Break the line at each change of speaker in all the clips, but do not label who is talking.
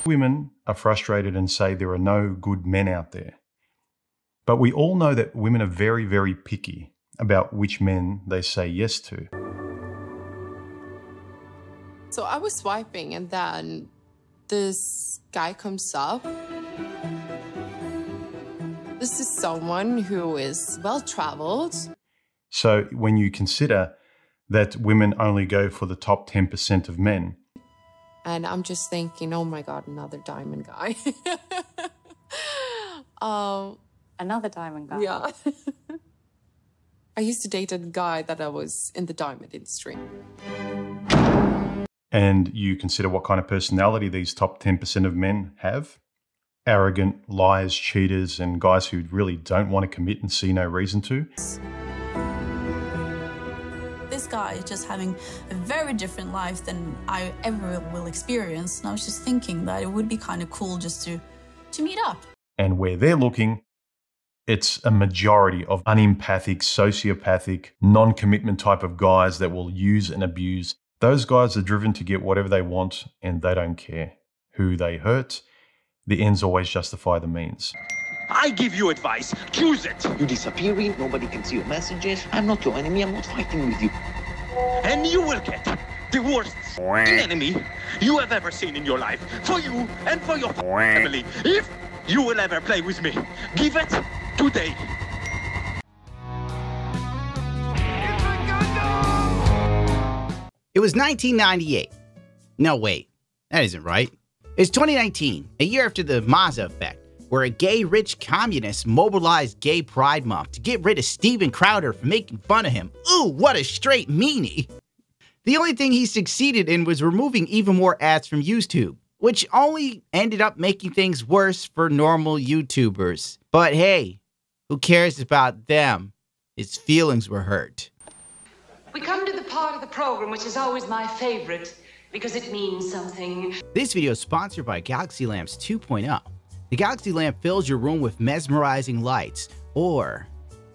Women are frustrated and say there are no good men out there. But we all know that women are very, very picky about which men they say yes to.
So I was swiping and then this guy comes up. This is someone who is well-traveled.
So when you consider that women only go for the top 10% of men.
And I'm just thinking, oh my God, another diamond guy.
Another diamond guy?
Yeah. I used to date a guy that I was in the diamond industry.
And you consider what kind of personality these top 10% of men have? Arrogant, liars, cheaters, and guys who really don't want to commit and see no reason to.
This guy is just having a very different life than I ever will experience. And I was just thinking that it would be kind of cool just to meet up.
And where they're looking, it's a majority of unempathic, sociopathic, non-commitment type of guys that will use and abuse. Those guys are driven to get whatever they want and they don't care who they hurt. The ends always justify the means.
I give you advice. Choose it.
You're disappearing. Nobody can see your messages. I'm not your enemy. I'm not fighting with you.
And you will get the worst enemy you have ever seen in your life. For you and for your family. If you will ever play with me, give it today.
It was 1998. No, wait. That isn't right. It's 2019, a year after the Mazda effect, where a gay rich communist mobilized Gay Pride Month to get rid of Steven Crowder for making fun of him. Ooh, what a straight meanie. The only thing he succeeded in was removing even more ads from YouTube, which only ended up making things worse for normal YouTubers. But hey, who cares about them? His feelings were hurt.
We come to the part of the program which is always my favorite because it means something.
This video is sponsored by Galaxy Lamps 2.0. The Galaxy Lamp fills your room with mesmerizing lights or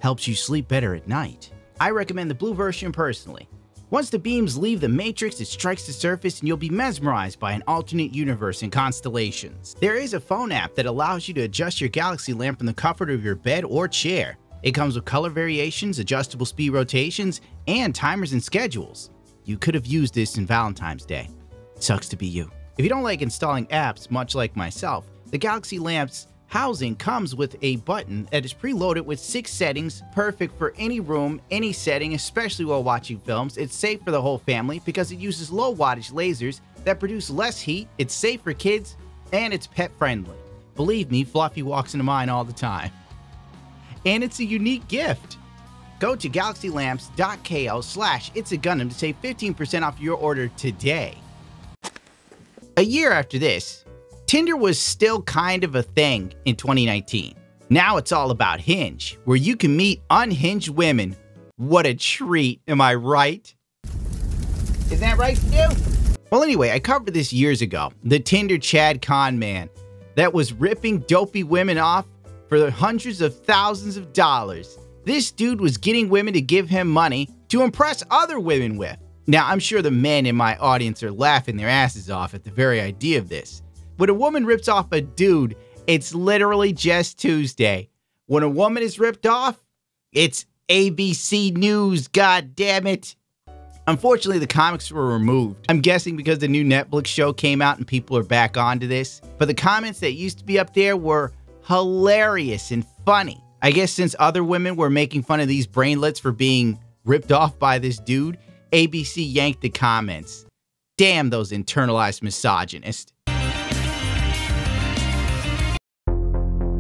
helps you sleep better at night. I recommend the blue version personally. Once the beams leave the matrix, it strikes the surface and you'll be mesmerized by an alternate universe and constellations. There is a phone app that allows you to adjust your Galaxy Lamp from the comfort of your bed or chair. It comes with color variations, adjustable speed rotations, and timers and schedules. You could have used this in Valentine's Day. Sucks to be you. If you don't like installing apps, much like myself, the Galaxy Lamp's housing comes with a button that is preloaded with 6 settings, perfect for any room, any setting, especially while watching films. It's safe for the whole family because it uses low wattage lasers that produce less heat, it's safe for kids, and it's pet friendly. Believe me, Fluffy walks into mine all the time. And it's a unique gift. Go to galaxylamps.ko/itsagundam to save 15% off your order today. A year after this, Tinder was still kind of a thing in 2019. Now it's all about Hinge, where you can meet unhinged women. What a treat, am I right? Isn't that right for you? Well, anyway, I covered this years ago. The Tinder Chad con man that was ripping dopey women off for hundreds of thousands of dollars. This dude was getting women to give him money to impress other women with. Now, I'm sure the men in my audience are laughing their asses off at the very idea of this. When a woman rips off a dude, it's literally just Tuesday. When a woman is ripped off, it's ABC News, god damn it. Unfortunately, the comics were removed. I'm guessing because the new Netflix show came out and people are back onto this. But the comments that used to be up there were hilarious and funny. I guess since other women were making fun of these brainlets for being ripped off by this dude, ABC yanked the comments. Damn those internalized misogynists.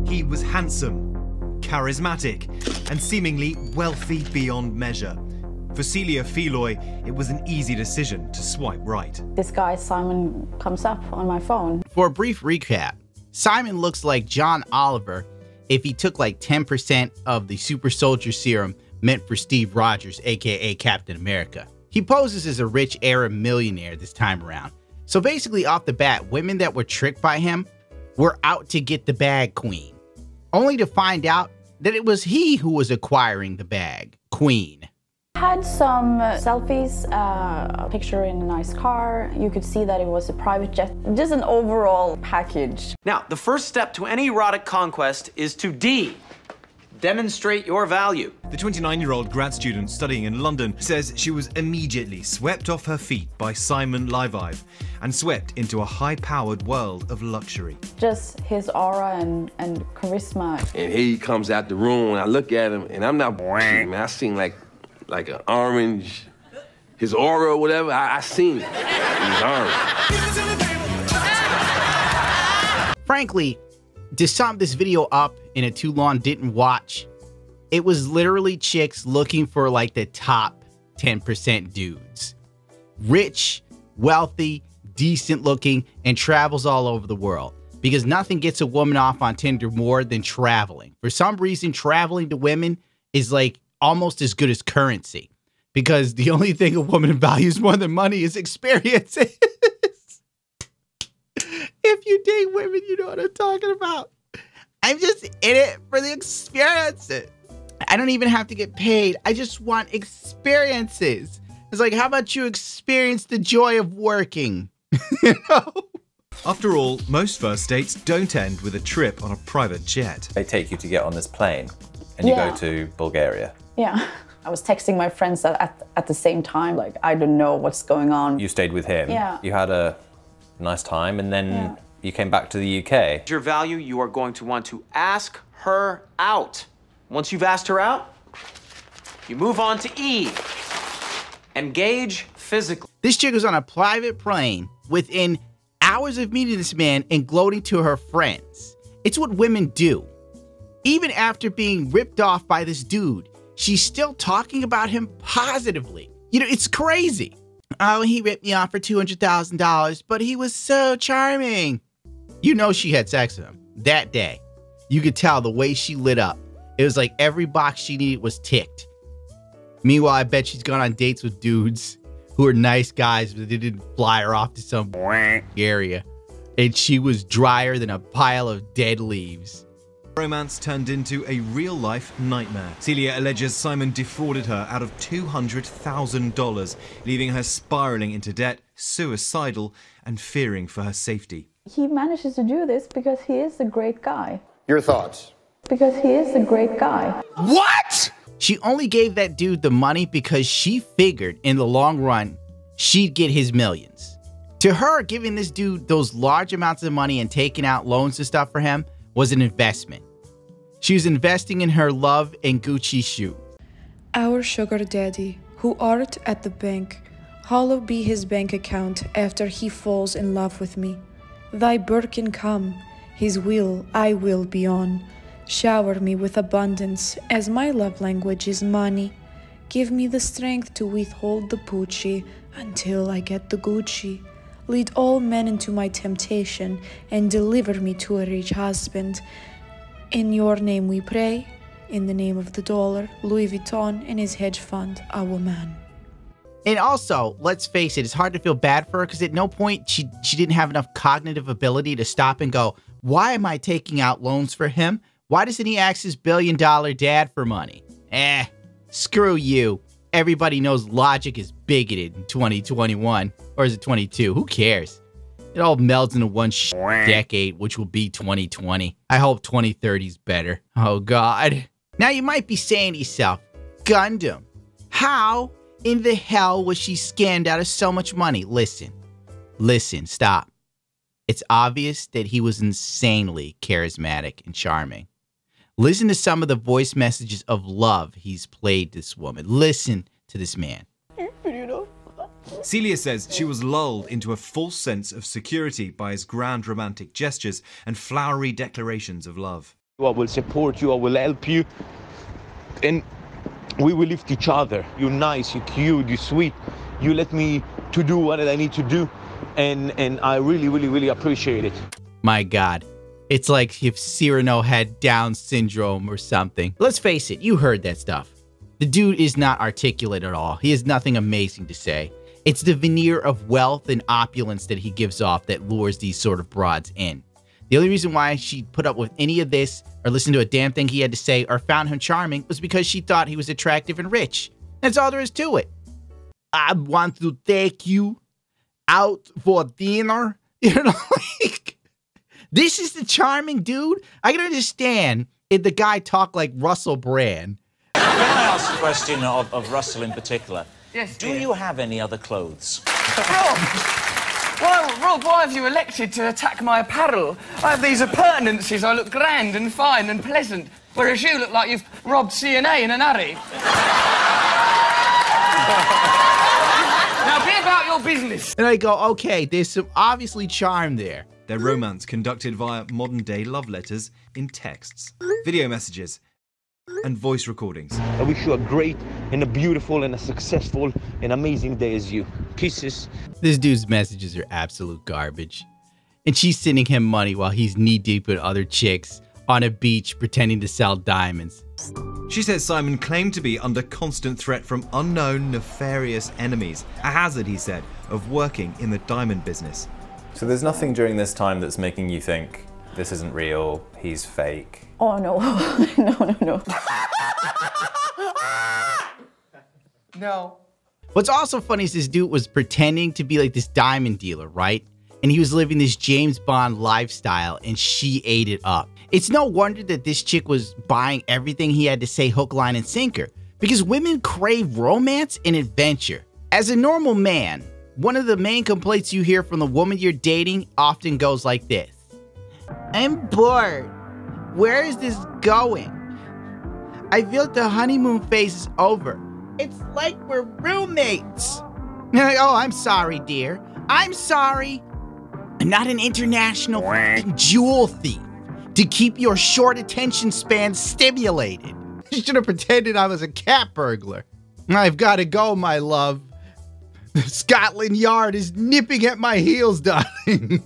He was handsome, charismatic, and seemingly wealthy beyond measure. For Celia Feloy, it was an easy decision to swipe right.
This guy, Simon, comes up on my phone.
For a brief recap, Simon looks like John Oliver if he took like 10% of the super soldier serum meant for Steve Rogers, aka Captain America. He poses as a rich Arab millionaire this time around. So basically off the bat, women that were tricked by him were out to get the bag queen, only to find out that it was he who was acquiring the bag queen.
Had some selfies, a picture in a nice car. You could see that it was a private jet. Just an overall package.
Now, the first step to any erotic conquest is to demonstrate your value.
The 29-year-old grad student studying in London says she was immediately swept off her feet by Simon Leviev and swept into a high-powered world of luxury.
Just his aura and charisma.
And he comes out the room and I look at him and I'm not man, I seen like an orange, his aura or whatever, I seen it. It was orange.
Frankly, to sum this video up in a too long didn't watch, it was literally chicks looking for like the top 10% dudes. Rich, wealthy, decent looking, and travels all over the world. Because nothing gets a woman off on Tinder more than traveling. For some reason, traveling to women is like almost as good as currency. Because the only thing a woman values more than money is experiences. If you date women, you know what I'm talking about. I'm just in it for the experiences. I don't even have to get paid. I just want experiences. It's like, how about you experience the joy of working? You know?
After all, most first dates don't end with a trip on a private jet.
They take you to get on this plane and you go to Bulgaria.
Yeah. I was texting my friends at the same time, like, I don't know what's going on.
You stayed with him.
Yeah.
You had a nice time and then you came back to the UK.
Your value, you are going to want to ask her out. Once you've asked her out, you move on to E. Engage physically.
This chick was on a private plane within hours of meeting this man and gloating to her friends. It's what women do. Even after being ripped off by this dude, she's still talking about him positively. You know, it's crazy. Oh, he ripped me off for $200,000, but he was so charming. You know she had sex with him that day. You could tell the way she lit up. It was like every box she needed was ticked. Meanwhile, I bet she's gone on dates with dudes who are nice guys, but they didn't fly her off to some area. And she was drier than a pile of dead leaves.
Romance turned into a real-life nightmare. Celia alleges Simon defrauded her out of $200,000, leaving her spiraling into debt, suicidal, and fearing for her safety.
He manages to do this because he is a great guy.
Your thoughts?
Because he is a great guy.
What? She only gave that dude the money because she figured in the long run, she'd get his millions. To her, giving this dude those large amounts of money and taking out loans and stuff for him was an investment. She was investing in her love and Gucci shoe.
Our sugar daddy, who art at the bank, hallowed be his bank account after he falls in love with me. Thy Birkin come, his will I will be on. Shower me with abundance, as my love language is money. Give me the strength to withhold the Poochie until I get the Gucci. Lead all men into my temptation and deliver me to a rich husband. In your name we pray, in the name of the dollar, Louis Vuitton and his hedge fund, our man.
And also, let's face it, it's hard to feel bad for her because at no point she didn't have enough cognitive ability to stop and go, why am I taking out loans for him? Why doesn't he ask his billion-dollar dad for money? Screw you. Everybody knows logic is bigoted in 2021. Or is it 22? Who cares? It all melds into one decade, which will be 2020. I hope 2030's better. Oh, God. Now, you might be saying to yourself, Gundam, how in the hell was she scammed out of so much money? Listen, stop. It's obvious that he was insanely charismatic and charming. Listen to some of the voice messages of love he's played this woman. Listen to this man.
Celia says she was lulled into a false sense of security by his grand romantic gestures and flowery declarations of love.
I will support you, I will help you, and we will lift each other. You're nice, you're cute, you're sweet. You let me to do what I need to do, and I really, really, really appreciate it.
My God. It's like if Cyrano had Down syndrome or something. Let's face it, you heard that stuff. The dude is not articulate at all. He has nothing amazing to say. It's the veneer of wealth and opulence that he gives off that lures these sort of broads in. The only reason why she put up with any of this or listened to a damn thing he had to say or found him charming was because she thought he was attractive and rich. That's all there is to it. I want to take you out for dinner. You know, like, this is the charming dude. I can understand if the guy talked like Russell Brand.
Can I ask a question of Russell in particular?
Yes,
Do you have any other clothes?
Rob, why have you elected to attack my apparel? I have these appurtenances. I look grand and fine and pleasant, whereas you look like you've robbed CNA in an hurry. Now, be about your business.
And I go, okay, there's some obviously charm there.
Their romance conducted via modern-day love letters in texts, video messages, and voice recordings.
I wish you a great and a beautiful and a successful and amazing day as you. Kisses.
This dude's messages are absolute garbage. And she's sending him money while he's knee-deep with other chicks on a beach pretending to sell diamonds.
She says Simon claimed to be under constant threat from unknown nefarious enemies, a hazard, he said, of working in the diamond business.
So there's nothing during this time that's making you think, this isn't real, he's fake?
Oh, no. No.
No.
What's also funny is this dude was pretending to be like this diamond dealer, right? And he was living this James Bond lifestyle, and she ate it up. It's no wonder that this chick was buying everything he had to say hook, line, and sinker, because women crave romance and adventure. As a normal man, one of the main complaints you hear from the woman you're dating often goes like this. I'm bored. Where is this going? I feel the honeymoon phase is over. It's like we're roommates. You're like, oh, I'm sorry, dear. I'm sorry. I'm not an international jewel thief to keep your short attention span stimulated. You should have pretended I was a cat burglar. I've got to go, my love. Scotland Yard is nipping at my heels, darling.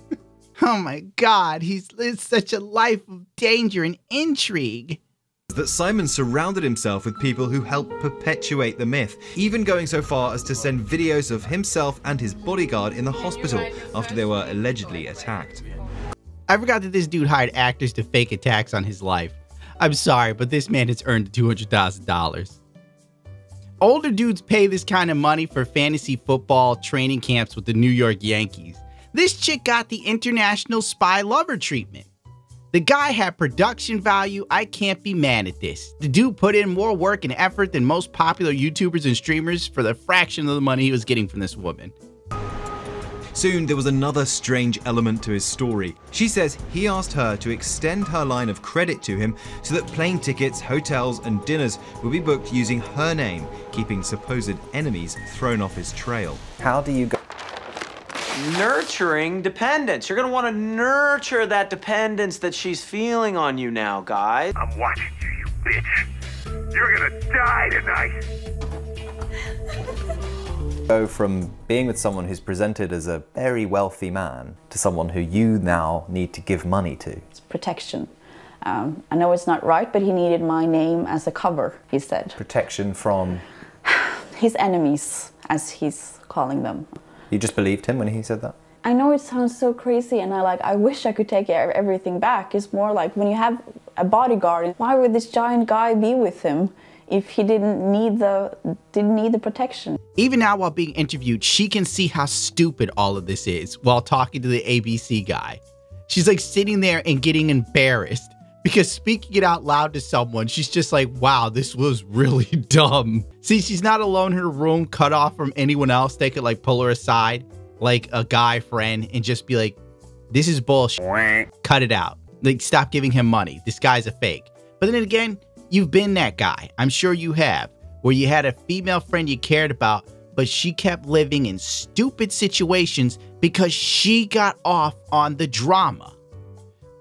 Oh my God, he's lived such a life of danger and intrigue.
That Simon surrounded himself with people who helped perpetuate the myth, even going so far as to send videos of himself and his bodyguard in the hospital after they were allegedly attacked.
I forgot that this dude hired actors to fake attacks on his life. I'm sorry, but this man has earned $200,000. Older dudes pay this kind of money for fantasy football training camps with the New York Yankees. This chick got the international spy lover treatment. The guy had production value. I can't be mad at this. The dude put in more work and effort than most popular YouTubers and streamers for the fraction of the money he was getting from this woman.
Soon, there was another strange element to his story. She says he asked her to extend her line of credit to him so that plane tickets, hotels, and dinners would be booked using her name, keeping supposed enemies thrown off his trail.
How do you go?
Nurturing dependence. You're gonna want to nurture that dependence that she's feeling on you now, guys.
I'm watching you, you bitch. You're gonna die tonight.
Go from being with someone who's presented as a very wealthy man to someone who you now need to give money to.
It's protection. I know it's not right, but he needed my name as a cover, he said.
Protection from?
His enemies, as he's calling them.
You just believed him when he said that?
I know it sounds so crazy, and I wish I could take everything back. It's more like when you have a bodyguard, why would this giant guy be with him if he didn't need the protection?
Even now while being interviewed, she can see how stupid all of this is while talking to the ABC guy. She's like sitting there and getting embarrassed because speaking it out loud to someone, she's just like, wow, this was really dumb. See, she's not alone in her room, cut off from anyone else. They could like pull her aside like a guy friend and just be like, this is bullshit. Cut it out. Like, stop giving him money. This guy's a fake. But then again, you've been that guy. I'm sure you have, where you had a female friend you cared about, but she kept living in stupid situations because she got off on the drama.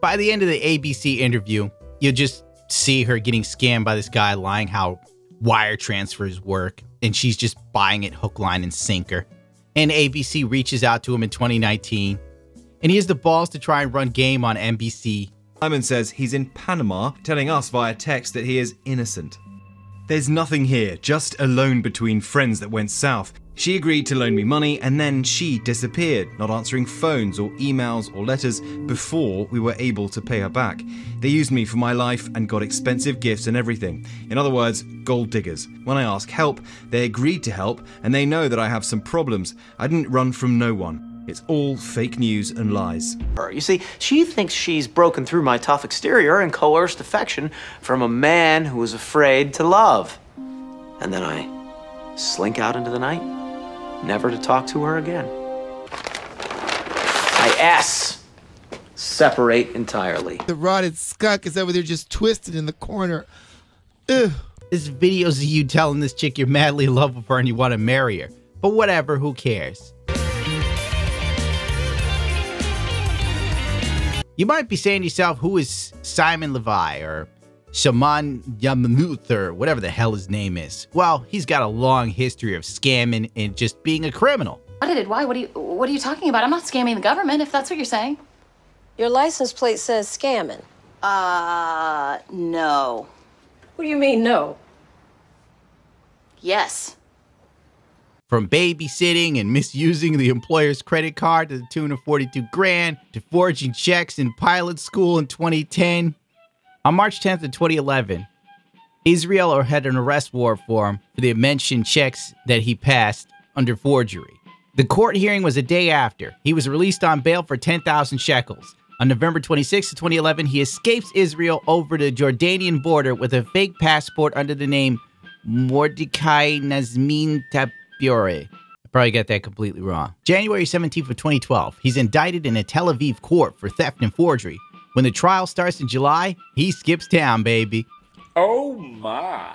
By the end of the ABC interview, you'll just see her getting scammed by this guy lying how wire transfers work, and she's just buying it hook, line, and sinker. And ABC reaches out to him in 2019, and he has the balls to try and run game on NBC.
Simon says he's in Panama, telling us via text that he is innocent. There's nothing here, just a loan between friends that went south. She agreed to loan me money and then she disappeared, not answering phones or emails or letters before we were able to pay her back. They used me for my life and got expensive gifts and everything. In other words, gold diggers. When I asked help, they agreed to help and they know that I have some problems. I didn't run from no one. It's all fake news and lies.
You see, she thinks she's broken through my tough exterior and coerced affection from a man who was afraid to love. And then I slink out into the night, never to talk to her again. Separate entirely.
The rotted skunk is over there just twisted in the corner. Ugh.
This video's of you telling this chick you're madly in love with her and you want to marry her. But whatever, who cares? You might be saying to yourself, who is Simon Leviev or Simon Leviev or whatever the hell his name is? Well, he's got a long history of scamming and just being a criminal.
Audited? Why? What are you talking about? I'm not scamming the government, if that's what you're saying.
Your license plate says scamming.
No.
What do you mean, no?
Yes.
From babysitting and misusing the employer's credit card to the tune of 42 grand, to forging checks in pilot school in 2010. On March 10th of 2011, Israel had an arrest warrant for him for the mentioned checks that he passed under forgery. The court hearing was a day after. He was released on bail for 10,000 shekels. On November 26th of 2011, he escapes Israel over the Jordanian border with a fake passport under the name Mordecai Nazmin Tapure. I probably got that completely wrong. January 17th of 2012, he's indicted in a Tel Aviv court for theft and forgery. When the trial starts in July, he skips town, baby.
Oh my.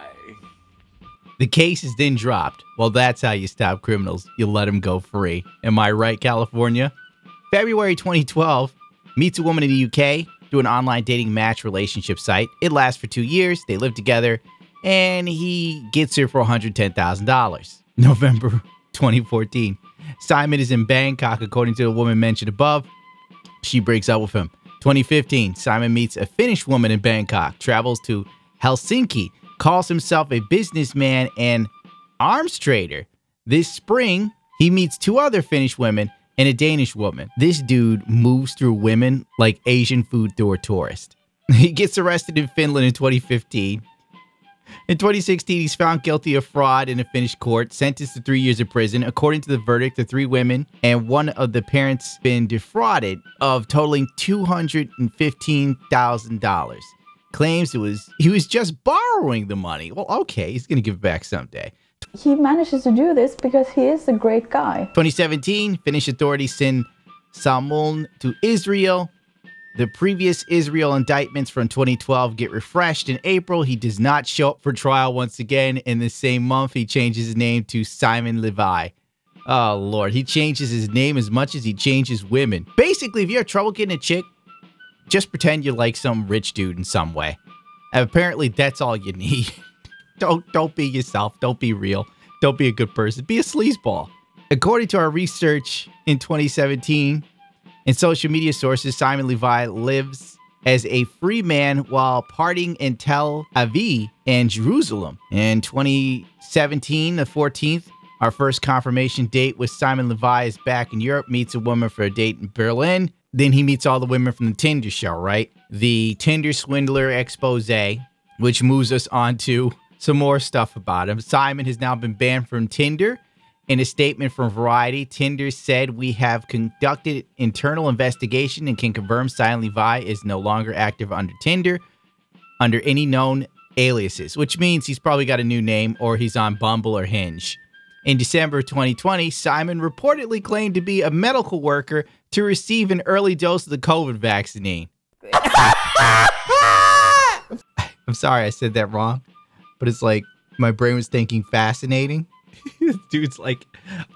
The case is then dropped. Well, that's how you stop criminals. You let them go free. Am I right, California? February 2012, meets a woman in the UK through an online dating match relationship site. It lasts for 2 years. They live together, and he gets her for $110,000. November 2014, Simon is in Bangkok, according to the woman mentioned above. She breaks up with him. 2015, Simon meets a Finnish woman in Bangkok, travels to Helsinki, calls himself a businessman and arms trader. This spring, he meets 2 other Finnish women and a Danish woman. This dude moves through women like Asian food through a tourist. He gets arrested in Finland in 2015. In 2016, he's found guilty of fraud in a Finnish court, sentenced to 3 years of prison. According to the verdict, the 3 women and one of the parents been defrauded of totaling $215,000. Claims he was just borrowing the money. Well, okay, he's gonna give it back someday.
He manages to do this because he is a great guy.
2017, Finnish authorities send Simon to Israel. The previous Israel indictments from 2012 get refreshed in April. He does not show up for trial once again. In the same month, he changes his name to Simon Leviev. Oh, Lord. He changes his name as much as he changes women. Basically, if you have trouble getting a chick, just pretend you're like some rich dude in some way. And apparently, that's all you need. Don't be yourself. Don't be real. Don't be a good person. Be a sleazeball. According to our research in 2017, in social media sources, Simon Leviev lives as a free man while partying in Tel Aviv and Jerusalem. In 2017, the 14th, our first confirmation date with Simon Leviev is back in Europe, meets a woman for a date in Berlin. Then he meets all the women from the Tinder show, right? The Tinder Swindler expose, which moves us on to some more stuff about him. Simon has now been banned from Tinder. In a statement from Variety, Tinder said, "We have conducted internal investigation and can confirm Simon Leviev is no longer active under Tinder under any known aliases," which means he's probably got a new name or he's on Bumble or Hinge. In December 2020, Simon reportedly claimed to be a medical worker to receive an early dose of the COVID vaccine. I'm sorry I said that wrong, but it's like my brain was thinking fascinating. Dude's like,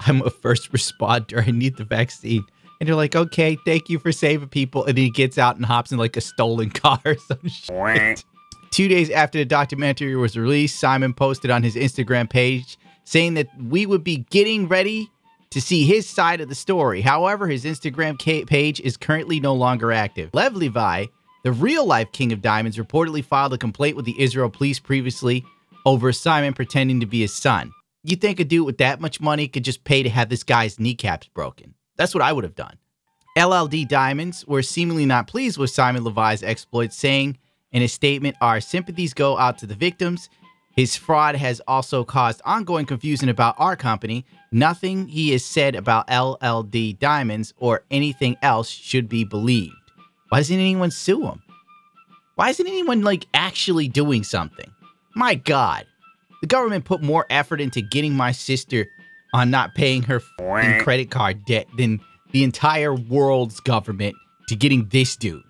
"I'm a first responder. I need the vaccine." And you're like, "Okay, thank you for saving people." And then he gets out and hops in like a stolen car or some shit. 2 days after the documentary was released, Simon posted on his Instagram page saying that we would be getting ready to see his side of the story. However, his Instagram page is currently no longer active. Lev Leviev, the real-life King of Diamonds, reportedly filed a complaint with the Israel police previously over Simon pretending to be his son. You think a dude with that much money could just pay to have this guy's kneecaps broken? That's what I would have done. LLD Diamonds were seemingly not pleased with Simon Leviev's exploits, saying in a statement, "Our sympathies go out to the victims. His fraud has also caused ongoing confusion about our company. Nothing he has said about LLD Diamonds or anything else should be believed." Why doesn't anyone sue him? Why isn't anyone, like, actually doing something? My God. The government put more effort into getting my sister on not paying her credit card debt than the entire world's government to getting this dude.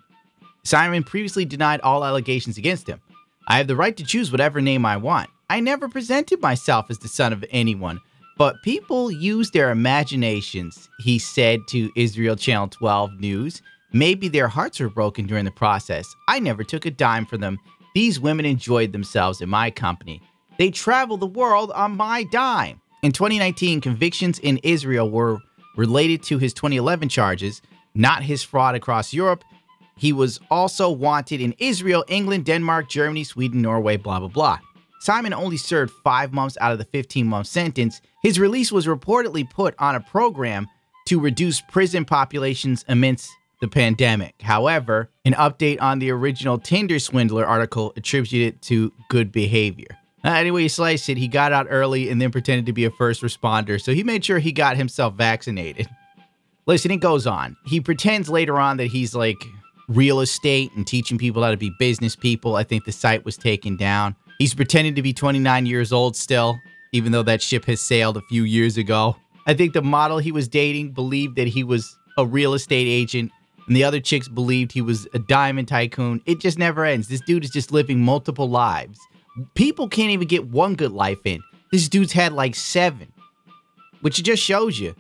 Simon previously denied all allegations against him. "I have the right to choose whatever name I want. I never presented myself as the son of anyone, but people use their imaginations," he said to Israel Channel 12 News. "Maybe their hearts were broken during the process. I never took a dime from them. These women enjoyed themselves in my company. They travel the world on my dime." In 2019, convictions in Israel were related to his 2011 charges, not his fraud across Europe. He was also wanted in Israel, England, Denmark, Germany, Sweden, Norway, blah, blah, blah. Simon only served 5 months out of the 15-month sentence. His release was reportedly put on a program to reduce prison populations amidst the pandemic. However, an update on the original Tinder Swindler article attributed it to good behavior. Anyway, you slice it, he got out early and then pretended to be a first responder, so he made sure he got himself vaccinated. Listen, it goes on. He pretends later on that he's like real estate and teaching people how to be business people. I think the site was taken down. He's pretending to be 29 years old still, even though that ship has sailed a few years ago. I think the model he was dating believed that he was a real estate agent, and the other chicks believed he was a diamond tycoon. It just never ends. This dude is just living multiple lives. People can't even get one good life in. This dude's had like 7. Which just shows you.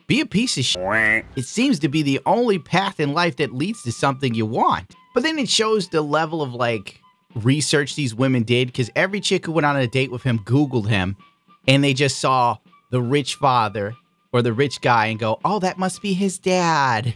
Be a piece of shit. It seems to be the only path in life that leads to something you want. But then it shows the level of like research these women did, because every chick who went on a date with him Googled him and they just saw the rich father or the rich guy and go, "Oh, that must be his dad.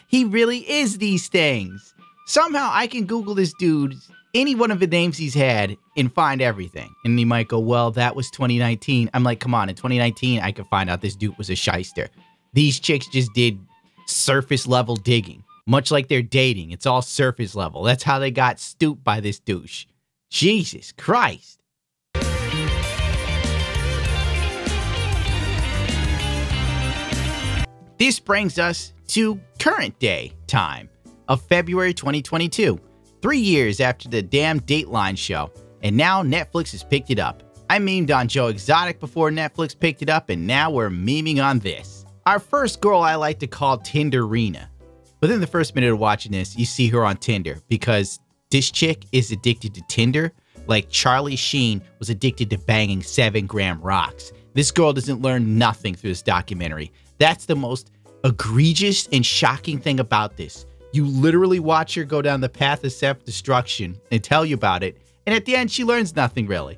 He really is these things." Somehow I can Google this dude, any one of the names he's had, and find everything. And he might go, "Well, that was 2019. I'm like, come on, in 2019, I could find out this dude was a shyster. These chicks just did surface level digging. Much like they're dating, it's all surface level. That's how they got stooped by this douche. Jesus Christ. This brings us to current day time of February 2022. 3 years after the damn Dateline show, and now Netflix has picked it up. I memed on Joe Exotic before Netflix picked it up, and now we're memeing on this. Our first girl I like to call Tinderina. Within the first minute of watching this, you see her on Tinder, because this chick is addicted to Tinder like Charlie Sheen was addicted to banging 7-gram rocks. This girl doesn't learn nothing through this documentary. That's the most egregious and shocking thing about this. You literally watch her go down the path of self-destruction and tell you about it, and at the end, she learns nothing really.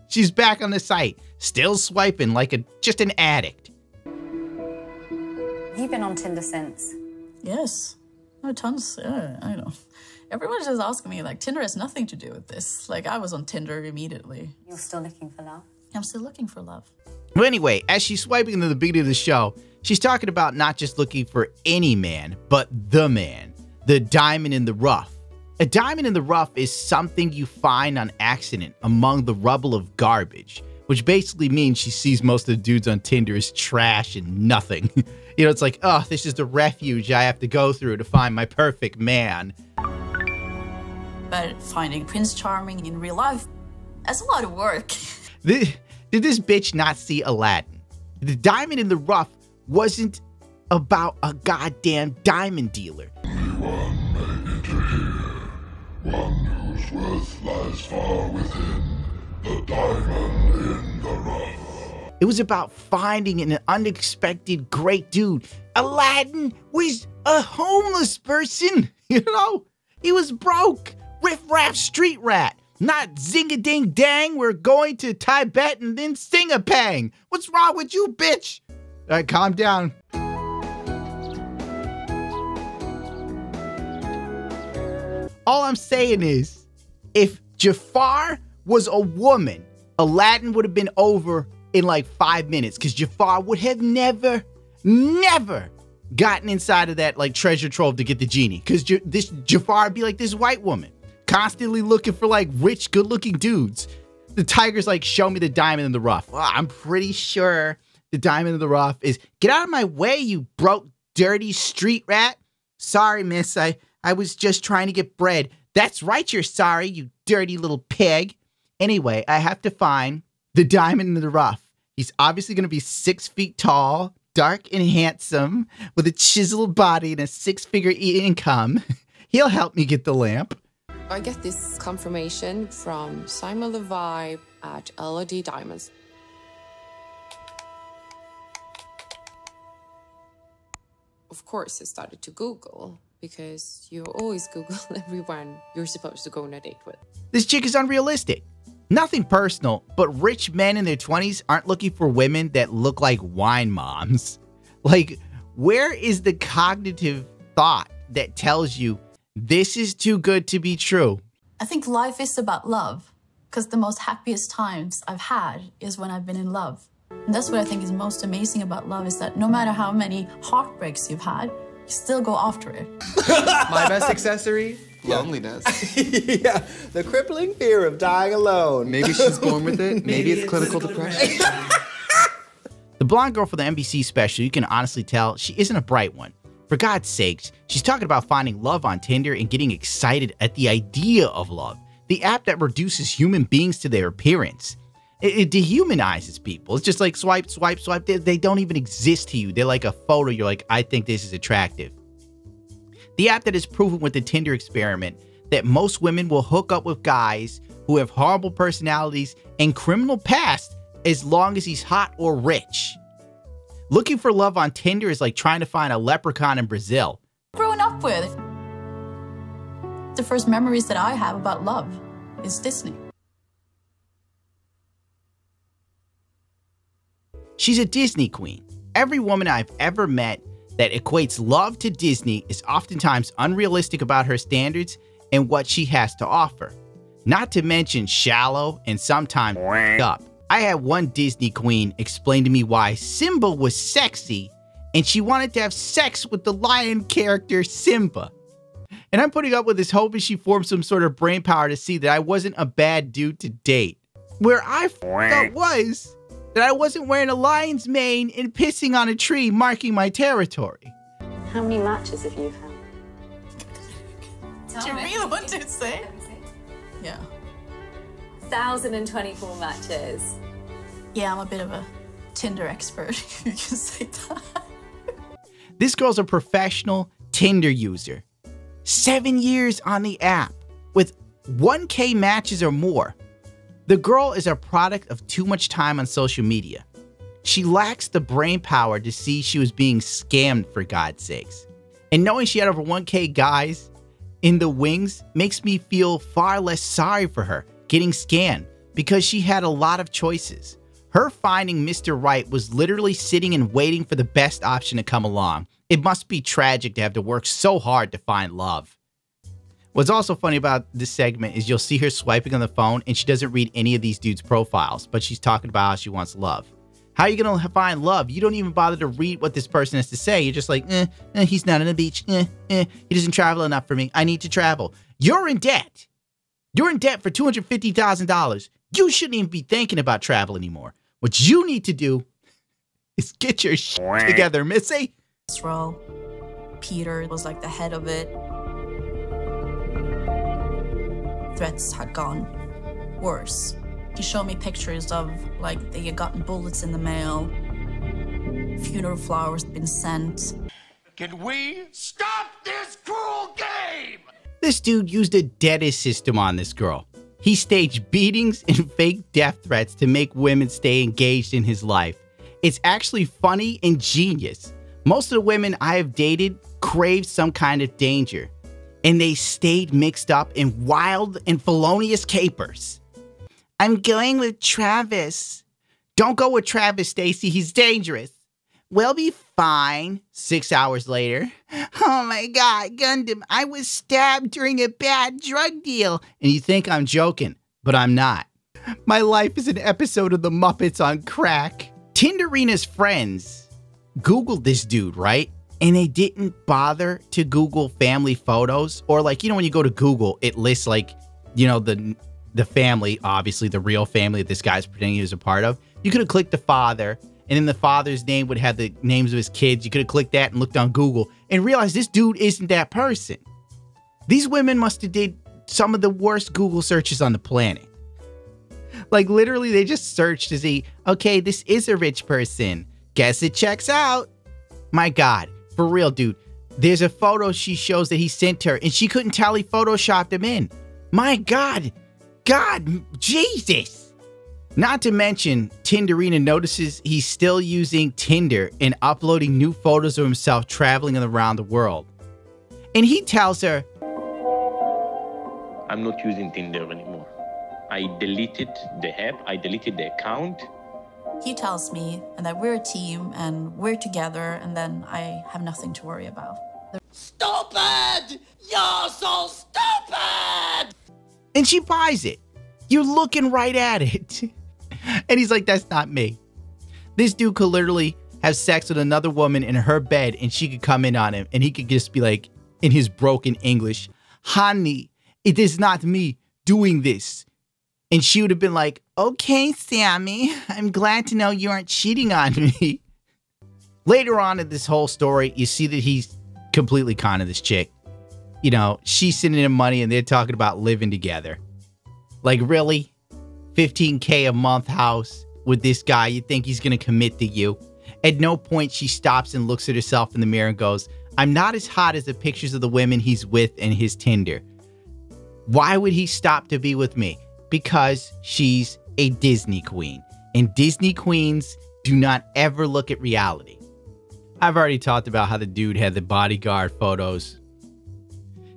She's back on the site, still swiping like just an addict.
You've been on Tinder since?
Yes. No, tons. Yeah, I know. Everyone's just asking me, like, Tinder has nothing to do with this. Like, I was on Tinder immediately.
You're still looking for love?
I'm still looking for love.
Well, anyway, as she's swiping into the beginning of the show, she's talking about not just looking for any man, but the man, the diamond in the rough. A diamond in the rough is something you find on accident among the rubble of garbage, which basically means she sees most of the dudes on Tinder as trash and nothing. You know, it's like, oh, this is the refuge I have to go through to find my perfect man.
But finding Prince Charming in real life, that's a lot of work.
Did this bitch not see Aladdin? The diamond in the rough wasn't about a goddamn diamond dealer.
Anyone may enter here, one whose worth lies far within, the diamond in the rough.
It was about finding an unexpected great dude. Aladdin was a homeless person, you know? He was broke, riff-raff street rat. Not zing-a-ding-dang, we're going to Tibet and then sing-a-pang. What's wrong with you, bitch? All right, calm down. All I'm saying is, if Jafar was a woman, Aladdin would have been over in like 5 minutes because Jafar would have never gotten inside of that like treasure trove to get the genie, because this Jafar would be like this white woman constantly looking for like rich, good-looking dudes. The tiger's like, show me the diamond in the rough. Well, I'm pretty sure the diamond in the rough is, get out of my way, you broke, dirty street rat. Sorry, miss, I was just trying to get bread. That's right, you're sorry, you dirty little pig. Anyway, I have to find the diamond in the rough. He's obviously going to be 6 feet tall, dark and handsome, with a chiseled body and a 6-figure income. He'll help me get the lamp.
I get this confirmation from Simon Leviev at LED Diamonds. Of course, I started to Google, because you always Google everyone you're supposed to go on a date with.
This chick is unrealistic. Nothing personal, but rich men in their 20s aren't looking for women that look like wine moms. Like, where is the cognitive thought that tells you this is too good to be true?
I think life is about love, because the most happiest times I've had is when I've been in love. And that's what I think is most amazing about love, is that no matter how many heartbreaks you've had, you still go after it.
My best accessory? Loneliness.
Yeah, the crippling fear of dying alone.
Maybe she's born with it. Maybe it's clinical depression.
The blonde girl for the NBC special, you can honestly tell she isn't a bright one. For God's sakes, she's talking about finding love on Tinder and getting excited at the idea of love, the app that reduces human beings to their appearance. It dehumanizes people. It's just like swipe, swipe, swipe. They don't even exist to you. They're like a photo. You're like, I think this is attractive. The app that has proven with the Tinder experiment that most women will hook up with guys who have horrible personalities and criminal past as long as he's hot or rich. Looking for love on Tinder is like trying to find a leprechaun in Brazil.
Growing up with, the first memories that I have about love is Disney.
She's a Disney queen. Every woman I've ever met that equates love to Disney is oftentimes unrealistic about her standards and what she has to offer. Not to mention shallow and sometimes up. I had one Disney queen explain to me why Simba was sexy and she wanted to have sex with the lion character Simba. And I'm putting up with this hoping she formed some sort of brain power to see that I wasn't a bad dude to date. Where I thought was that I wasn't wearing a lion's mane and pissing on a tree marking my territory.
How many matches have you had?
Do you really want to say? Yeah.
1,024 matches.
Yeah, I'm a bit of a Tinder expert, you can say that.
This girl's a professional Tinder user. 7 years on the app with 1K matches or more. The girl is a product of too much time on social media. She lacks the brain power to see she was being scammed, for God's sakes. And knowing she had over 1K guys in the wings makes me feel far less sorry for her getting scammed, because she had a lot of choices. Her finding Mr. Right was literally sitting and waiting for the best option to come along. It must be tragic to have to work so hard to find love. What's also funny about this segment is you'll see her swiping on the phone and she doesn't read any of these dudes' profiles, but she's talking about how she wants love. How are you going to find love? You don't even bother to read what this person has to say. You're just like, he's not on the beach. He doesn't travel enough for me. I need to travel. You're in debt. You're in debt for $250,000. You shouldn't even be thinking about travel anymore. What you need to do is get your shit together, missy.
This role, Peter was like the head of it. Threats had gone worse. He showed me pictures of like they had gotten bullets in the mail, funeral flowers had been sent.
Can we stop this cruel game?
This dude used a deadest system on this girl. He staged beatings and fake death threats to make women stay engaged in his life. It's actually funny and genius. Most of the women I have dated craved some kind of danger, and they stayed mixed up in wild and felonious capers. I'm going with Travis. Don't go with Travis, Stacy. He's dangerous. We'll be fine. 6 hours later. Oh my God, Gundam, I was stabbed during a bad drug deal. And you think I'm joking, but I'm not. My life is an episode of the Muppets on crack. Tinderina's friends Googled this dude, right? And they didn't bother to Google family photos, or like, you know, when you go to Google, it lists like, you know, the family, obviously the real family that this guy's pretending he was a part of. You could have clicked the father, and then the father's name would have the names of his kids. You could have clicked that and looked on Google and realized this dude isn't that person. These women must have did some of the worst Google searches on the planet. Like literally they just searched to see, okay, this is a rich person. Guess it checks out. My God, for real, dude. There's a photo she shows that he sent her and she couldn't tell he photoshopped him in. My God, Jesus. Not to mention, Tinderina notices he's still using Tinder and uploading new photos of himself traveling around the world. And he tells her,
I'm not using Tinder anymore. I deleted the app, I deleted the account.
He tells me and that we're a team and we're together, and then I have nothing to worry about.
Stupid! You're so stupid!
And she buys it. You're looking right at it. And he's like, that's not me. This dude could literally have sex with another woman in her bed and she could come in on him and he could just be like, in his broken English, honey, it is not me doing this. And she would have been like, okay, Sammy, I'm glad to know you aren't cheating on me. Later on in this whole story, you see that he's completely conning this chick. You know, she's sending him money and they're talking about living together. Like, really? $15K a month house with this guy, you think he's going to commit to you? At no point she stops and looks at herself in the mirror and goes, I'm not as hot as the pictures of the women he's with in his Tinder. Why would he stop to be with me? Because she's a Disney queen. And Disney queens do not ever look at reality. I've already talked about how the dude had the bodyguard photos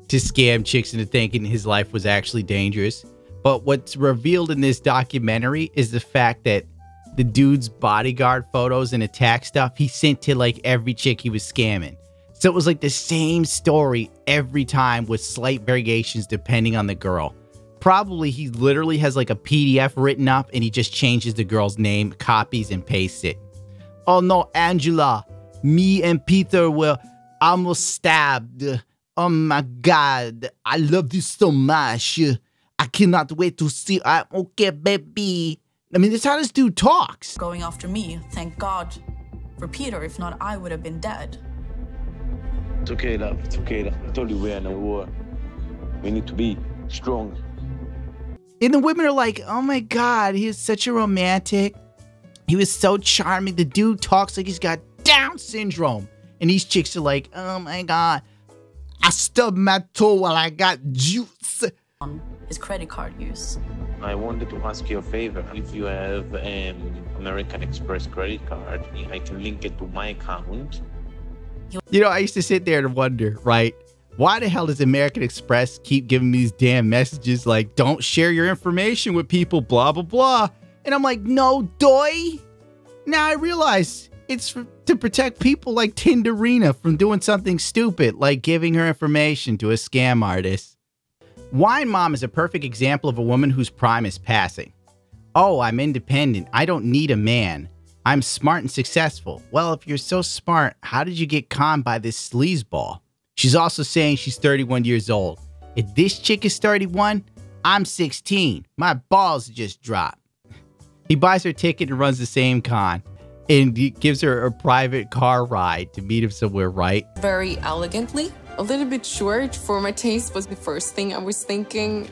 to scam chicks into thinking his life was actually dangerous. But what's revealed in this documentary is the fact that the dude's bodyguard photos and attack stuff he sent to like every chick he was scamming. So it was like the same story every time with slight variations depending on the girl. Probably he literally has like a PDF written up and he just changes the girl's name, copies, and pastes it. Oh no, Angela, me and Peter were almost stabbed. Oh my God, I love you so much. I cannot wait to see. I'm okay, baby. I mean, that's how this dude talks.
Going after me, thank God for Peter. If not, I would have been dead.
It's okay, love. It's okay, love. I told you we're in a war. We need to be strong.
And the women are like, oh my God, he is such a romantic. He was so charming. The dude talks like he's got Down syndrome. And these chicks are like, oh my God, I stubbed my toe while I got juice.
On his credit card use.
I wanted to ask you a favor. If you have an American Express credit card, I can link it to my account.
You know, I used to sit there and wonder, right? Why the hell does American Express keep giving me these damn messages like, don't share your information with people, blah, blah, blah. And I'm like, no, doy. Now I realize it's to protect people like Tinderina from doing something stupid, like giving her information to a scam artist. Wine Mom is a perfect example of a woman whose prime is passing. Oh, I'm independent. I don't need a man. I'm smart and successful. Well, if you're so smart, how did you get conned by this sleazeball? She's also saying she's 31 years old. If this chick is 31, I'm 16. My balls just dropped. He buys her ticket and runs the same con. And he gives her a private car ride to meet him somewhere, right?
Very elegantly. A little bit short for my taste was the first thing I was thinking.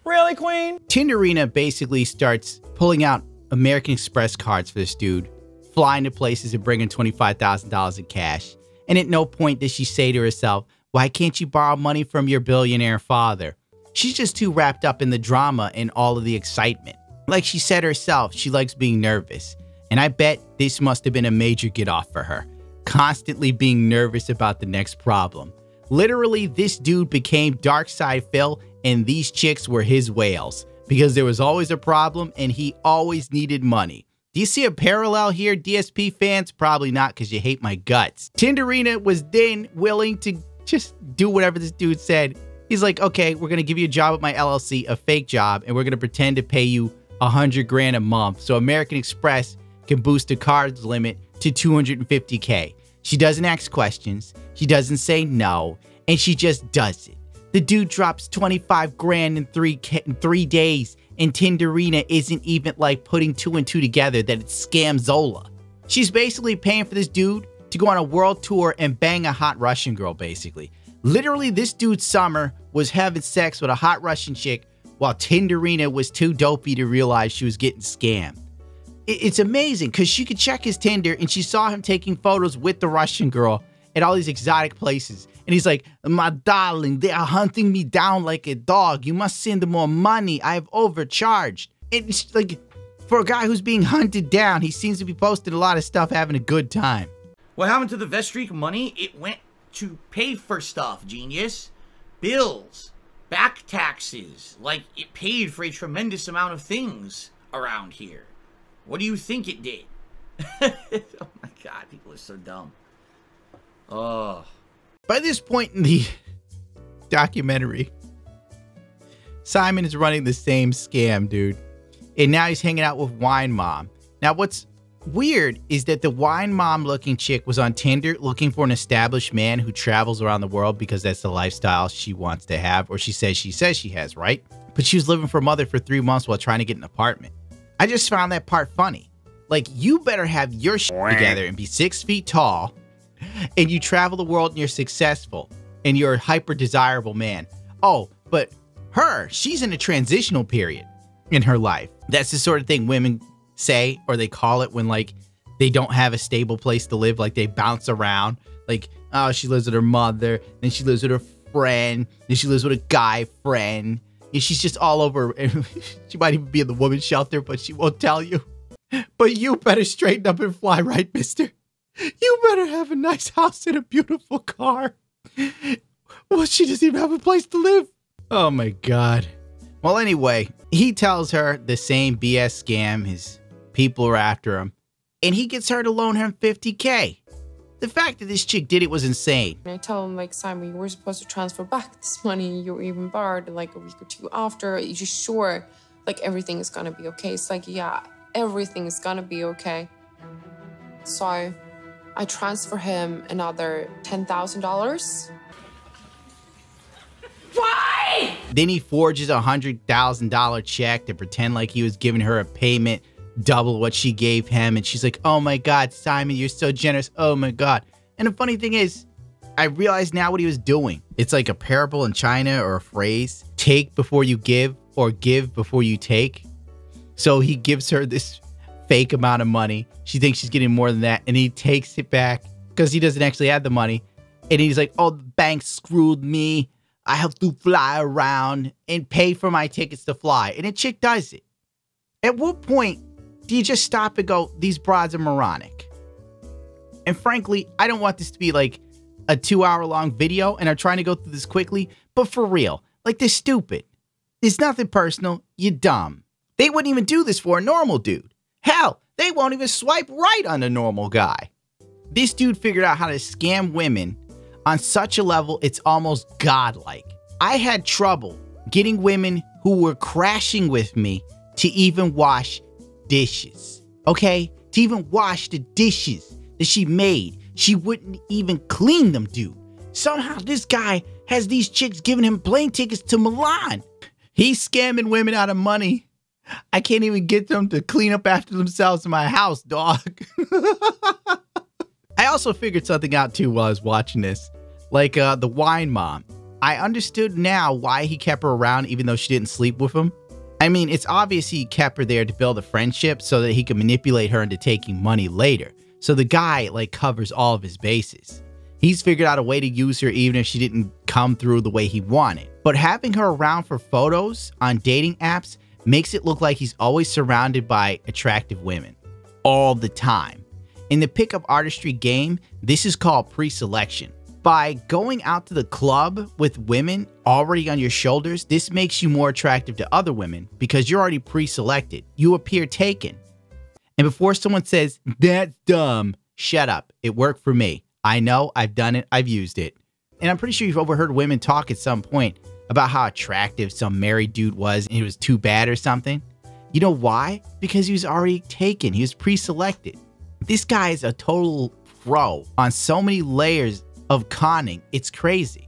Really, Queen? Tinderina basically starts pulling out American Express cards for this dude, flying to places and bringing $25,000 in cash. And at no point does she say to herself, why can't you borrow money from your billionaire father? She's just too wrapped up in the drama and all of the excitement. Like she said herself, she likes being nervous. And I bet this must have been a major get-off for her. Constantly being nervous about the next problem. Literally, this dude became Dark Side Phil, and these chicks were his whales. Because there was always a problem, and he always needed money. Do you see a parallel here, DSP fans? Probably not, because you hate my guts. Tinderina was then willing to just do whatever this dude said. He's like, okay, we're going to give you a job at my LLC, a fake job, and we're going to pretend to pay you $100,000 a month so American Express can boost the card's limit to $250K. She doesn't ask questions. She doesn't say no, and she just does it. The dude drops $25,000 in 3 days, and Tinderina isn't even like putting 2 and 2 together that it's scamzola. She's basically paying for this dude to go on a world tour and bang a hot Russian girl, basically. Literally, this dude's summer was having sex with a hot Russian chick while Tinderina was too dopey to realize she was getting scammed. It's amazing because she could check his Tinder and she saw him taking photos with the Russian girl at all these exotic places. And he's like, my darling, they are hunting me down like a dog. You must send more money. I have overcharged. And it's like, for a guy who's being hunted down, he seems to be posting a lot of stuff, having a good time.
What happened to the Vestreak money? It went to pay for stuff, genius. Bills, back taxes. Like, it paid for a tremendous amount of things around here. What do you think it did? Oh my god, people are so dumb. Oh.
By this point in the documentary, Simon is running the same scam, dude. And now he's hanging out with Wine Mom. Now, what's weird is that the Wine Mom looking chick was on Tinder looking for an established man who travels around the world because that's the lifestyle she wants to have, or she says she has, right? But she was living for her mother for 3 months while trying to get an apartment. I just found that part funny. Like, you better have your shit together and be 6 feet tall, and you travel the world and you're successful, and you're a hyper desirable man. Oh, but she's in a transitional period in her life. That's the sort of thing women say, or they call it when, like, they don't have a stable place to live. Like, they bounce around. Like, oh, she lives with her mother, then she lives with her friend, then she lives with a guy friend. And she's just all over. She might even be in the women's shelter, but she won't tell you. But you better straighten up and fly right, mister. You better have a nice house and a beautiful car. Well, she doesn't even have a place to live. Oh, my God. Well, anyway, he tells her the same BS scam. His people are after him. And he gets her to loan him $50K. The fact that this chick did it was insane.
I tell him, like, Simon, you were supposed to transfer back this money. You were even borrowed like a week or two after. Are you sure, like, everything is gonna be okay? It's like, yeah, everything is gonna be okay. So I transfer him another $10,000.
Why?
Then he forges a $100,000 check to pretend like he was giving her a payment double what she gave him, and she's like, oh my god, Simon, you're so generous, oh my god. And the funny thing is, I realize now what he was doing. It's like a parable in China, or a phrase, take before you give, or give before you take. So he gives her this fake amount of money. She thinks she's getting more than that, and he takes it back because he doesn't actually have the money. And he's like, oh, the bank screwed me. I have to fly around and pay for my tickets to fly. And the chick does it. At what point do you just stop and go, these broads are moronic? And frankly, I don't want this to be like a 2-hour-long video, and I'm trying to go through this quickly, but for real, like, they're stupid. It's nothing personal, you're dumb. They wouldn't even do this for a normal dude. Hell, they won't even swipe right on a normal guy. This dude figured out how to scam women on such a level it's almost godlike. I had trouble getting women who were crashing with me to even wash dishes, okay? To even wash the dishes that she made. She wouldn't even clean them, dude. Somehow this guy has these chicks giving him plane tickets to Milan. He's scamming women out of money. I can't even get them to clean up after themselves in my house, dog. I also figured something out too while I was watching this. Like the Wine Mom. I understood now why he kept her around even though she didn't sleep with him. I mean, it's obvious he kept her there to build a friendship so that he could manipulate her into taking money later. So the guy, like, covers all of his bases. He's figured out a way to use her even if she didn't come through the way he wanted. But having her around for photos on dating apps makes it look like he's always surrounded by attractive women. All the time. In the pickup artistry game, this is called pre-selection. By going out to the club with women already on your shoulders, this makes you more attractive to other women because you're already pre-selected. You appear taken. And before someone says, that's dumb, shut up. It worked for me. I know, I've done it, I've used it. And I'm pretty sure you've overheard women talk at some point about how attractive some married dude was and he was too bad or something? You know why? Because he was already taken. He was pre-selected. This guy is a total pro on so many layers of conning. It's crazy.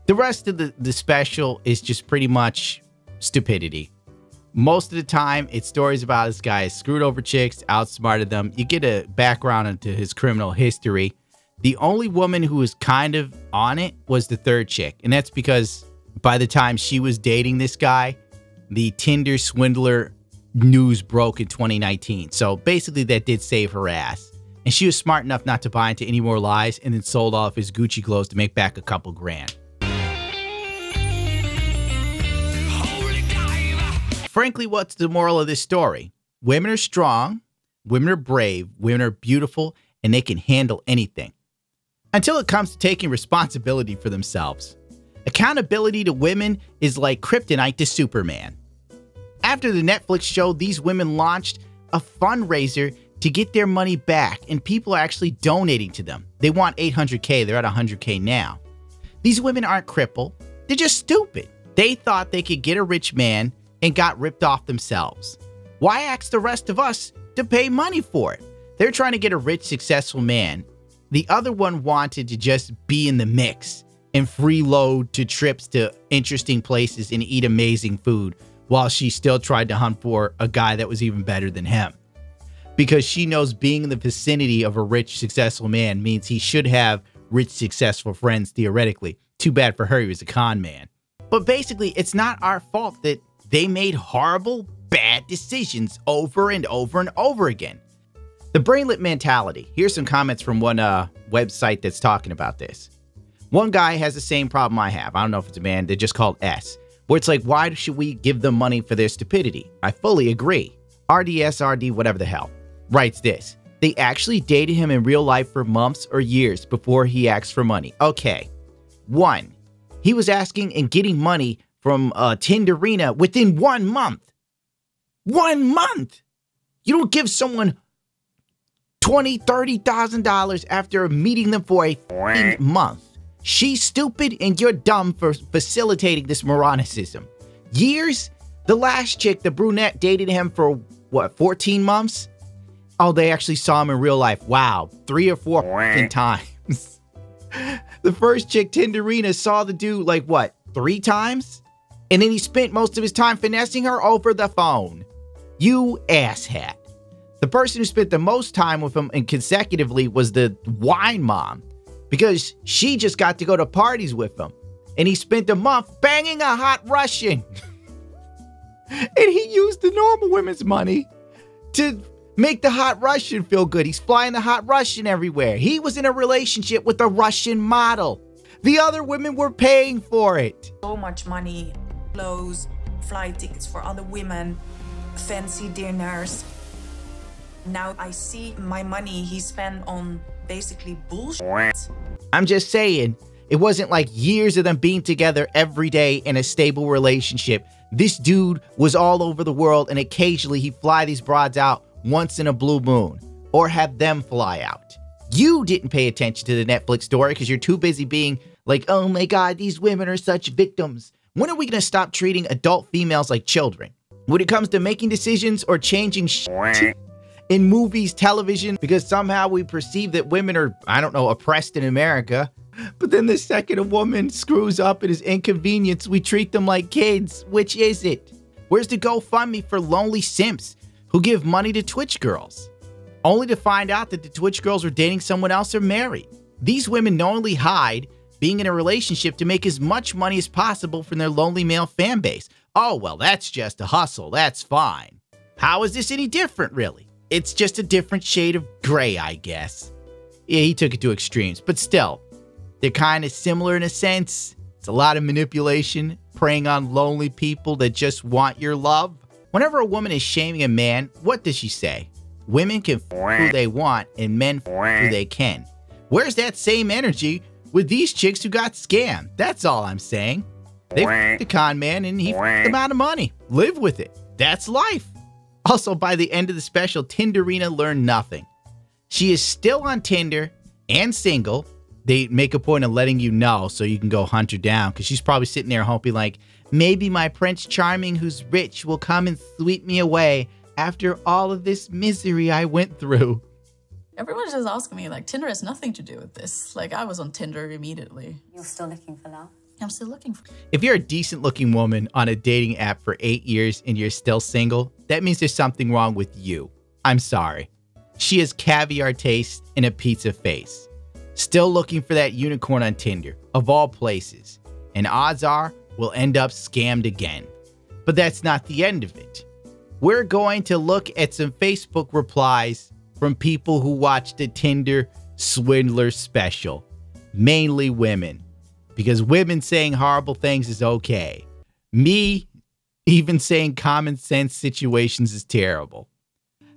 The rest of the special is just pretty much stupidity. Most of the time, it's stories about this guy screwed over chicks, outsmarted them. You get a background into his criminal history. The only woman who was kind of on it was the third chick. And that's because by the time she was dating this guy, the Tinder Swindler news broke in 2019. So basically that did save her ass. And she was smart enough not to buy into any more lies and then sold all of his Gucci clothes to make back a couple grand. Frankly, what's the moral of this story? Women are strong, women are brave, women are beautiful, and they can handle anything. Until it comes to taking responsibility for themselves. Accountability to women is like kryptonite to Superman. After the Netflix show, these women launched a fundraiser to get their money back, and people are actually donating to them. They want 800K, they're at 100K now. These women aren't crippled, they're just stupid. They thought they could get a rich man and got ripped off themselves. Why ask the rest of us to pay money for it? They're trying to get a rich, successful man. The other one wanted to just be in the mix and freeload to trips to interesting places and eat amazing food while she still tried to hunt for a guy that was even better than him. Because she knows being in the vicinity of a rich, successful man means he should have rich, successful friends theoretically. Too bad for her, he was a con man. But basically, it's not our fault that they made horrible, bad decisions over and over and over again. The brainlet mentality. Here's some comments from one website that's talking about this. One guy has the same problem I have. I don't know if it's a man. They're just called S. Where it's like, why should we give them money for their stupidity? I fully agree. RDSRD, whatever the hell, writes this. They actually dated him in real life for months or years before he asked for money. Okay. 1. He was asking and getting money from Tinderina within 1 month. 1 month! You don't give someone $20,000, $30,000 after meeting them for a month. She's stupid and you're dumb for facilitating this moronicism. Years? The last chick, the brunette, dated him for, what, 14 months? Oh, they actually saw him in real life. Wow, 3 or 4 times. The first chick, Tinderina, saw the dude like, what, 3 times? And then he spent most of his time finessing her over the phone. You asshat. The person who spent the most time with him and consecutively was the wine mom, because she just got to go to parties with him. And he spent a month banging a hot Russian. And he used the normal women's money to make the hot Russian feel good. He's flying the hot Russian everywhere. He was in a relationship with a Russian model. The other women were paying for it.
So much money, clothes, flight tickets for other women, fancy dinners. Now I see my money he spent on basically bullshit.
I'm just saying, it wasn't like years of them being together every day in a stable relationship. This dude was all over the world, and occasionally he'd fly these broads out once in a blue moon, or have them fly out. You didn't pay attention to the Netflix story because you're too busy being like, oh my God, these women are such victims. When are we going to stop treating adult females like children? When it comes to making decisions or changing shit in movies, television, because somehow we perceive that women are, I don't know, oppressed in America. But then the second a woman screws up and is inconvenienced, we treat them like kids. Which is it? Where's the GoFundMe for lonely simps who give money to Twitch girls? Only to find out that the Twitch girls are dating someone else or married. These women knowingly hide being in a relationship to make as much money as possible from their lonely male fan base. Oh, well, that's just a hustle. That's fine. How is this any different, really? It's just a different shade of gray, I guess. Yeah, he took it to extremes, but still, they're kind of similar in a sense. It's a lot of manipulation, preying on lonely people that just want your love. Whenever a woman is shaming a man, what does she say? Women can f who they want and men f who they can. Where's that same energy with these chicks who got scammed? That's all I'm saying. They f the con man and he f them out of money. Live with it. That's life. Also, by the end of the special, Tinderina learned nothing. She is still on Tinder and single, they make a point of letting you know so you can go hunt her down, because she's probably sitting there hoping like, maybe my Prince Charming who's rich will come and sweep me away after all of this misery I went through.
Everyone's just asking me, like, Tinder has nothing to do with this. Like, I was on Tinder immediately.
You're still looking for love?
I'm still looking for.
If you're a decent looking woman on a dating app for 8 years and you're still single, that means there's something wrong with you. I'm sorry. She has caviar taste and a pizza face. Still looking for that unicorn on Tinder, of all places. And odds are we'll end up scammed again. But that's not the end of it. We're going to look at some Facebook replies from people who watched the Tinder Swindler special. Mainly women. Because women saying horrible things is okay. Me even saying common sense situations is terrible.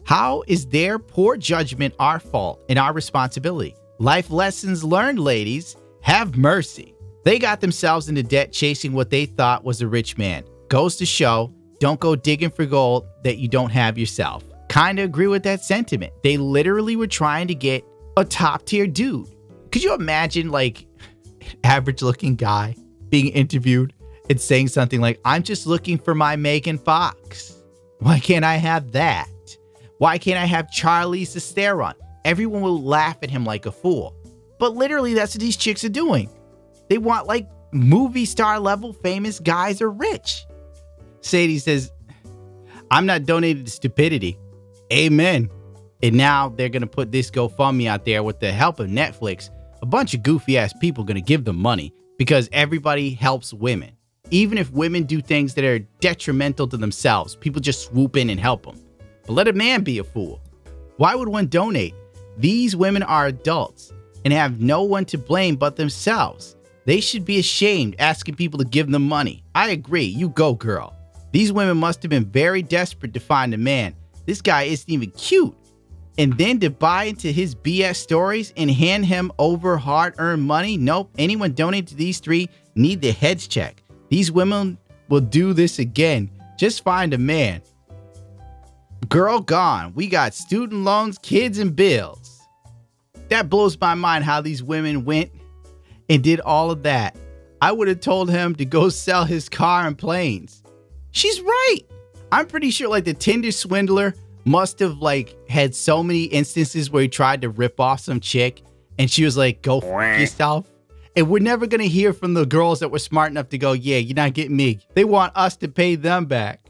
How is their poor judgment our fault and our responsibility? Life lessons learned, ladies. Have mercy. They got themselves into debt chasing what they thought was a rich man. Goes to show, don't go digging for gold that you don't have yourself. Kinda agree with that sentiment. They literally were trying to get a top tier dude. Could you imagine like an average looking guy being interviewed and saying something like, I'm just looking for my Megan Fox. Why can't I have that? Why can't I have Charlize Theron? Everyone will laugh at him like a fool. But literally that's what these chicks are doing. They want like movie star level famous guys or rich. Sadie says, I'm not donating to stupidity. Amen. And now they're going to put this GoFundMe out there with the help of Netflix. A bunch of goofy ass people going to give them money because everybody helps women. Even if women do things that are detrimental to themselves, people just swoop in and help them. But let a man be a fool. Why would one donate? These women are adults and have no one to blame but themselves. They should be ashamed asking people to give them money. I agree. You go, girl. These women must have been very desperate to find a man. This guy isn't even cute. And then to buy into his BS stories and hand him over hard-earned money? Nope. Anyone donated to these three need their heads checked. These women will do this again. Just find a man. Girl gone. We got student loans, kids, and bills. That blows my mind how these women went and did all of that. I would have told him to go sell his car and planes. She's right. I'm pretty sure like the Tinder Swindler must have like had so many instances where he tried to rip off some chick and she was like, go f yourself. And we're never going to hear from the girls that were smart enough to go, yeah, you're not getting me. They want us to pay them back.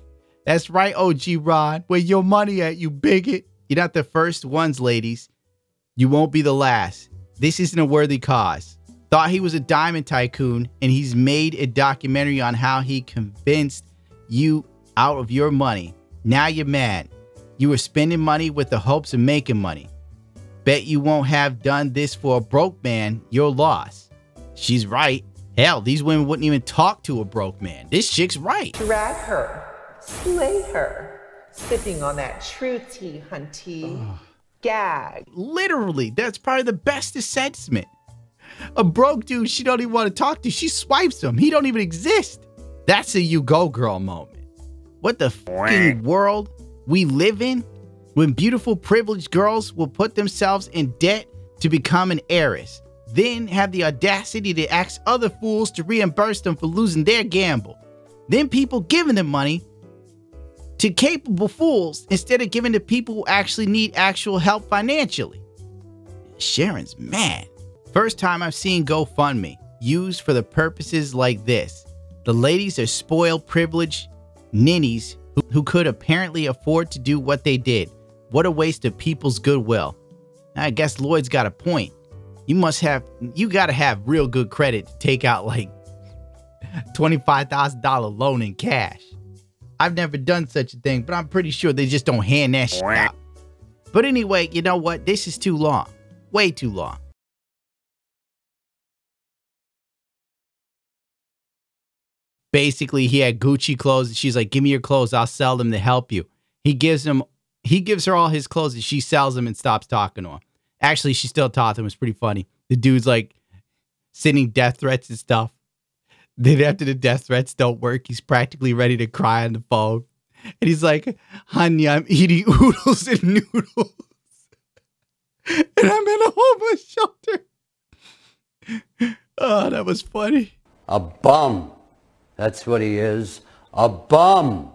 That's right, OG Ron. Where your money at, you bigot? You're not the first ones, ladies. You won't be the last. This isn't a worthy cause. Thought he was a diamond tycoon, and he's made a documentary on how he convinced you out of your money. Now you're mad. You were spending money with the hopes of making money. Bet you won't have done this for a broke man. You're lost. She's right. Hell, these women wouldn't even talk to a broke man. This chick's right.
Drag her. Slay her. Sipping on that true tea, hunty. Gag.
Literally, that's probably the best assessment. A broke dude she don't even want to talk to. She swipes him. He don't even exist. That's a you go girl moment. What the fucking world we live in when beautiful privileged girls will put themselves in debt to become an heiress, then have the audacity to ask other fools to reimburse them for losing their gamble. Then people giving them money to capable fools instead of giving to people who actually need actual help financially. Sharon's mad. First time I've seen GoFundMe used for the purposes like this. The ladies are spoiled, privileged ninnies who could apparently afford to do what they did. What a waste of people's goodwill. I guess Lloyd's got a point. You gotta have real good credit to take out like $25,000 loan in cash. I've never done such a thing, but I'm pretty sure they just don't hand that shit out. But anyway, you know what? This is too long. Way too long. Basically, he had Gucci clothes and she's like, give me your clothes. I'll sell them to help you. He gives her all his clothes and she sells them and stops talking to him. Actually, she still taught him. It was pretty funny. The dude's like sending death threats and stuff. Then after the death threats don't work, he's practically ready to cry on the phone. And he's like, honey, I'm eating oodles and noodles. And I'm in a homeless shelter. Oh, that was funny.
A bum. That's what he is. A bum.